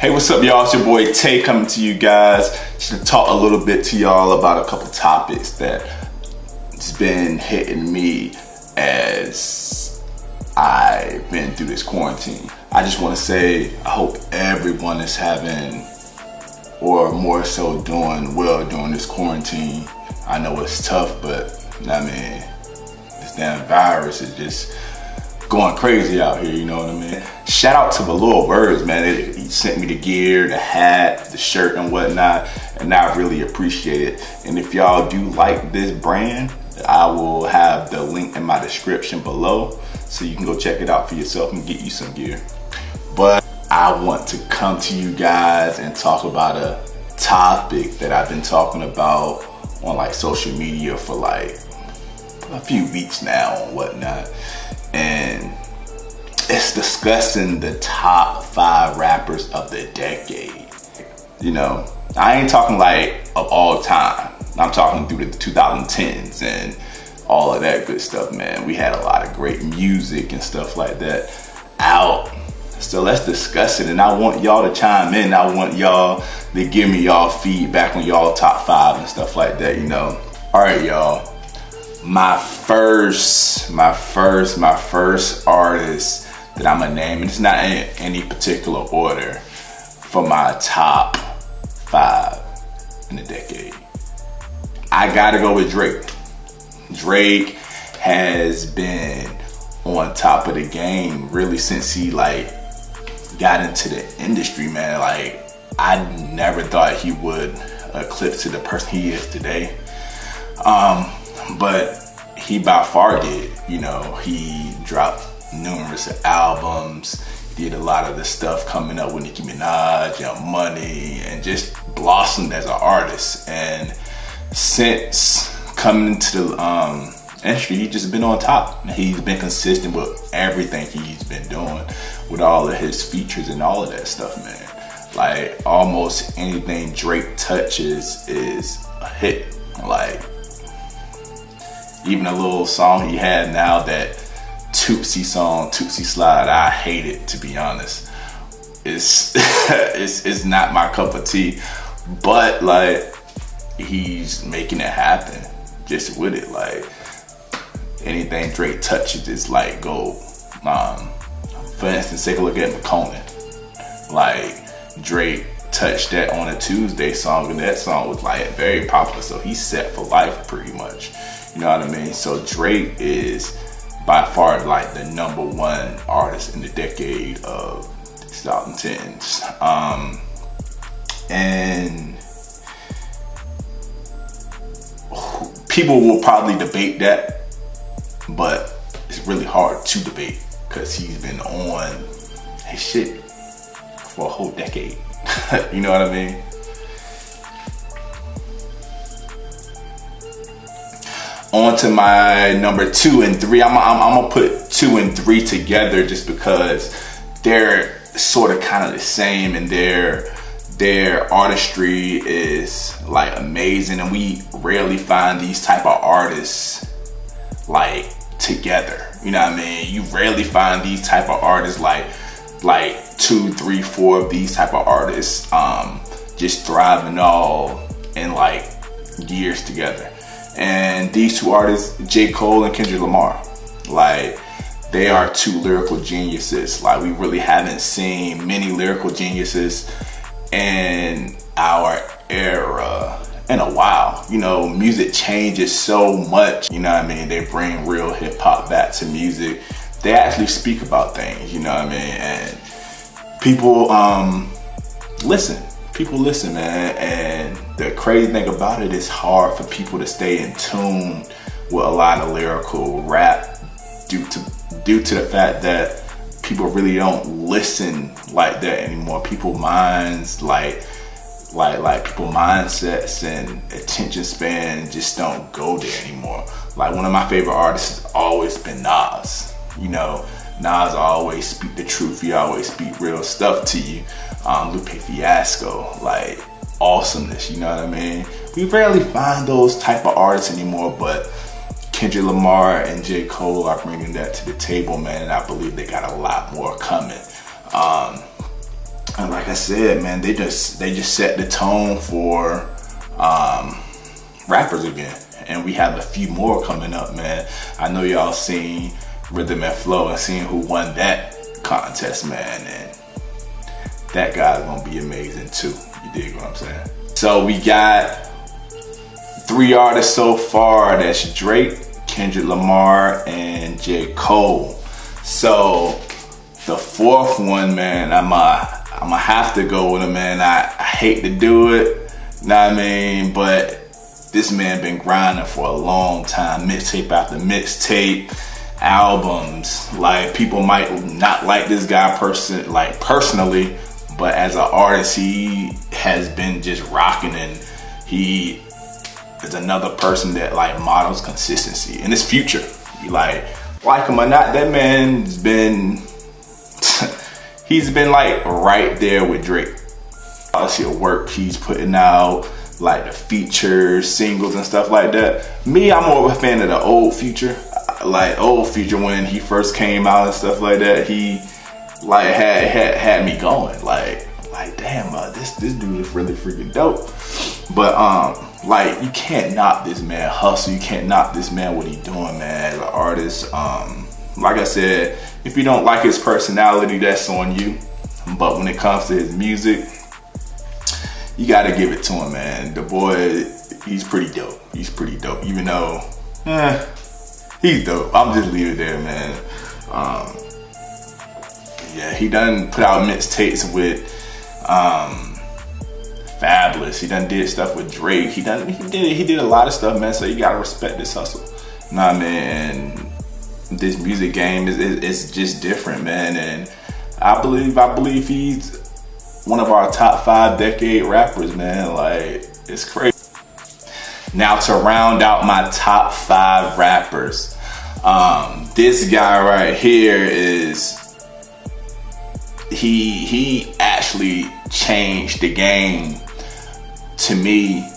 Hey, what's up, y'all? It's your boy Tay coming to you guys just to talk a little bit to y'all about a couple topics that has been hitting me as I've been through this quarantine. I just want to say I hope everyone is having, or more so doing well during this quarantine. I know it's tough, but I mean, this damn virus is just going crazy out here, you know what I mean? Shout out to Velour Words, man. He sent me the gear, the hat, the shirt and whatnot, and I really appreciate it. And if y'all do like this brand, I will have the link in my description below so you can go check it out for yourself and get you some gear. But I want to come to you guys and talk about a topic that I've been talking about on like social media for like a few weeks now and whatnot. And it's discussing the top 5 rappers of the decade. You know, I ain't talking like of all time. I'm talking through the 2010s and all of that good stuff, man. We had a lot of great music and stuff like that out. So let's discuss it. And I want y'all to chime in. I want y'all to give me y'all feedback on y'all top 5 and stuff like that, you know. All right, y'all. My first artist that I'm gonna name, and it's not in any particular order, for my top 5 in the decade. I gotta go with Drake. Drake has been on top of the game really since he like got into the industry, man. Like, I never thought he would eclipse to the person he is today. But he by far did. You know, he dropped numerous albums, did a lot of the stuff coming up with Nicki Minaj, Young Money, and just blossomed as an artist. And since coming into the industry, he's just been on top. He's been consistent with everything he's been doing, with all of his features and all of that stuff, man. Like, almost anything Drake touches is a hit. Like, even a little song he had now, that Tootsie song, Tootsie Slide, I hate it, to be honest. It's not my cup of tea, but like, he's making it happen just with it. Like, anything Drake touches is like gold. For instance, take a look at McConan. Like, Drake touched that on a Tuesday song, and that song was like very popular, so he's set for life pretty much. You know what I mean? So Drake is by far like the #1 artist in the decade of 2010s. And people will probably debate that, but it's really hard to debate because he's been on his shit for a whole decade. You know what I mean? On to my number 2 and 3. I'm gonna put 2 and 3 together just because they're sort of kind of the same, and their artistry is like amazing, and we rarely find these type of artists like together. You know what I mean? You rarely find these type of artists like 2, 3, 4 of these type of artists just thriving all in like years together. And these 2 artists, J. Cole and Kendrick Lamar, like, they are 2 lyrical geniuses. Like, we really haven't seen many lyrical geniuses in our era in a while. You know, music changes so much. You know what I mean? They bring real hip hop back to music. They actually speak about things, you know what I mean? And people listen. People listen, man. And the crazy thing about it is hard for people to stay in tune with a lot of lyrical rap due to the fact that people really don't listen like that anymore. People minds people mindsets and attention span just don't go there anymore. Like, one of my favorite artists has always been Nas. You know, Nas always speak the truth. He always speak real stuff to you. Lupe Fiasco, like, awesomeness, you know what I mean? We rarely find those type of artists anymore, but Kendrick Lamar and J. Cole are bringing that to the table, man, and I believe they got a lot more coming. And like I said, man, they just set the tone for rappers again. And we have a few more coming up, man. I know y'all seen Rhythm and Flow and seen who won that contest, man. And that guy's gonna be amazing too. You dig what I'm saying? So we got 3 artists so far. That's Drake, Kendrick Lamar, and J. Cole. So the 4th one, man, I'm gonna have to go with him, man. I hate to do it, know what I mean? But this man been grinding for a long time, mixtape after mixtape, albums. Like, people might not like this guy personally, but as an artist, he has been just rocking, and he is another person that like models consistency in his future. You like him or not, that man's been he's been like right there with Drake. I see the work he's putting out, like the features, singles and stuff like that. Me, I'm more of a fan of the old Future. Like old Future when he first came out and stuff like that. He like had me going. Like damn, this dude is really freaking dope. But like, you can't knock this man hustle. You can't knock this man what he doing, man, as an artist. Like I said, if you don't like his personality, that's on you. But when it comes to his music, you gotta give it to him, man. The boy, he's pretty dope. He's pretty dope, even though, he's dope. I'm just leave it there, man. Yeah, he done put out mixtapes with Fabulous. He done did stuff with Drake. He did a lot of stuff, man. So you gotta respect this hustle. Nah, man. This music game is just different, man. And I believe he's one of our top 5 decade rappers, man. Like, it's crazy. Now to round out my top 5 rappers, this guy right here is he actually changed the game to me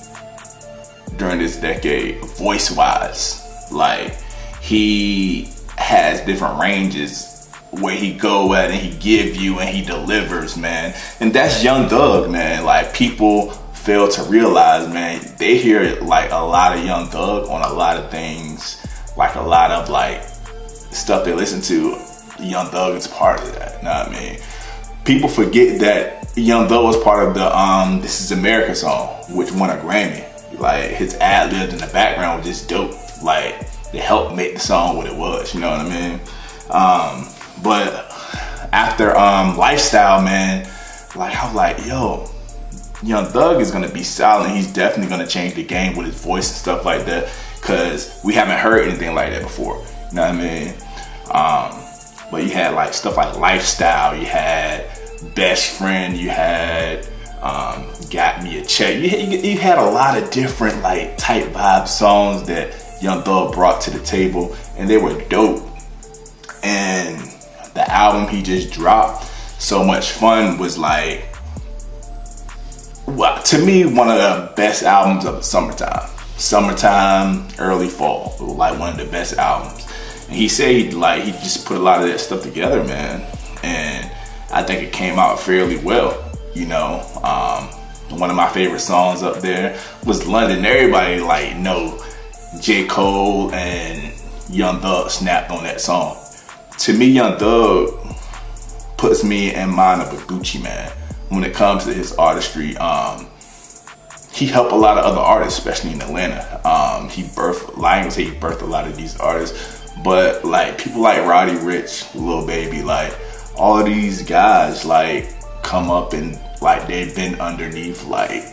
during this decade, voice wise. Like, he has different ranges where he go at and he give you and he delivers, man. And that's Young Thug, man. Like, people fail to realize, man, they hear like a lot of Young Thug on a lot of things, like a lot of like stuff they listen to. Young Thug is part of that, you know what I mean? People forget that Young Thug was part of the This Is America song, which won a Grammy. Like, his ad-libs in the background was just dope. Like, it helped make the song what it was, you know what I mean? But after Lifestyle, man, like, I was like, yo, Young Thug is gonna be solid. He's definitely gonna change the game with his voice and stuff like that, because we haven't heard anything like that before, you know what I mean? But you had like stuff like Lifestyle, you had Best Friend, you had Got Me a Check. You had a lot of different like type vibe songs that Young Thug brought to the table, and they were dope. And the album he just dropped, So Much Fun, was like, well, to me, one of the best albums of the summertime, early fall. It was like one of the best albums. And he said he just put a lot of that stuff together, man. And I think it came out fairly well, you know. One of my favorite songs up there was London. Everybody like know J. Cole and Young Thug snapped on that song. To me, Young Thug puts me in mind of a Gucci man when it comes to his artistry. He helped a lot of other artists, especially in Atlanta. He birthed a lot of these artists. But like people like Roddy Ricch, Lil Baby, like all of these guys like come up and like they've been underneath like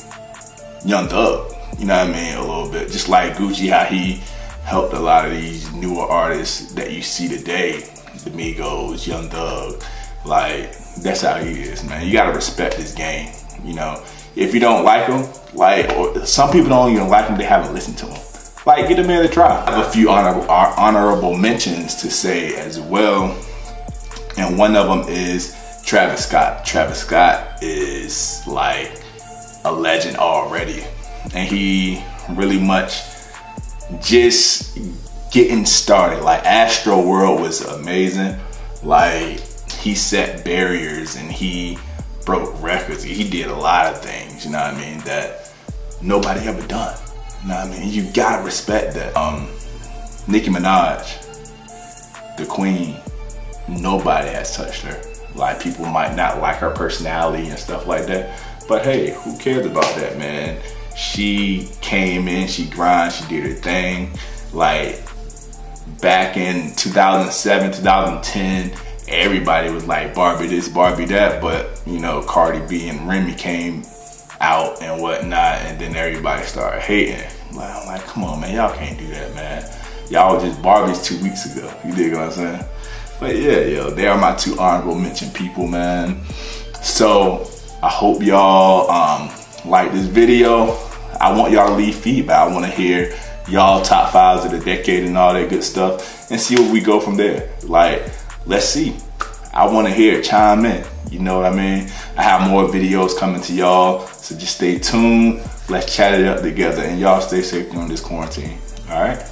Young Thug, you know what I mean, a little bit. Just like Gucci, how he helped a lot of these newer artists that you see today, the Migos, Young Thug. Like, that's how he is, man. You gotta respect this game, you know. If you don't like him, like, or some people don't even like him, they haven't listened to him. Like, get a man a try. I have a few honorable mentions to say as well. And one of them is Travis Scott. Travis Scott is like a legend already. And he really much just getting started. Like, Astro World was amazing. Like, he set barriers and he broke records. He did a lot of things, you know what I mean, that nobody ever done. You know what I mean? You gotta respect that. Nicki Minaj, the queen, nobody has touched her. Like, people might not like her personality and stuff like that, but hey, who cares about that, man? She came in, she grinded, she did her thing. Like, back in 2007, 2010, everybody was like Barbie this, Barbie that, but you know, Cardi B and Remy came out and whatnot, and then everybody started hating. I'm like, come on, man, y'all can't do that, man. Y'all were just Barbies 2 weeks ago. You dig what I'm saying? But yeah, yo, they are my two honorable mention people, man. So I hope y'all like this video. I want y'all to leave feedback. I want to hear y'all top fives of the decade and all that good stuff, and see where we go from there. Like, let's see. I want to hear it. Chime in. You know what I mean? I have more videos coming to y'all, so just stay tuned. Let's chat it up together, and y'all stay safe during this quarantine. All right?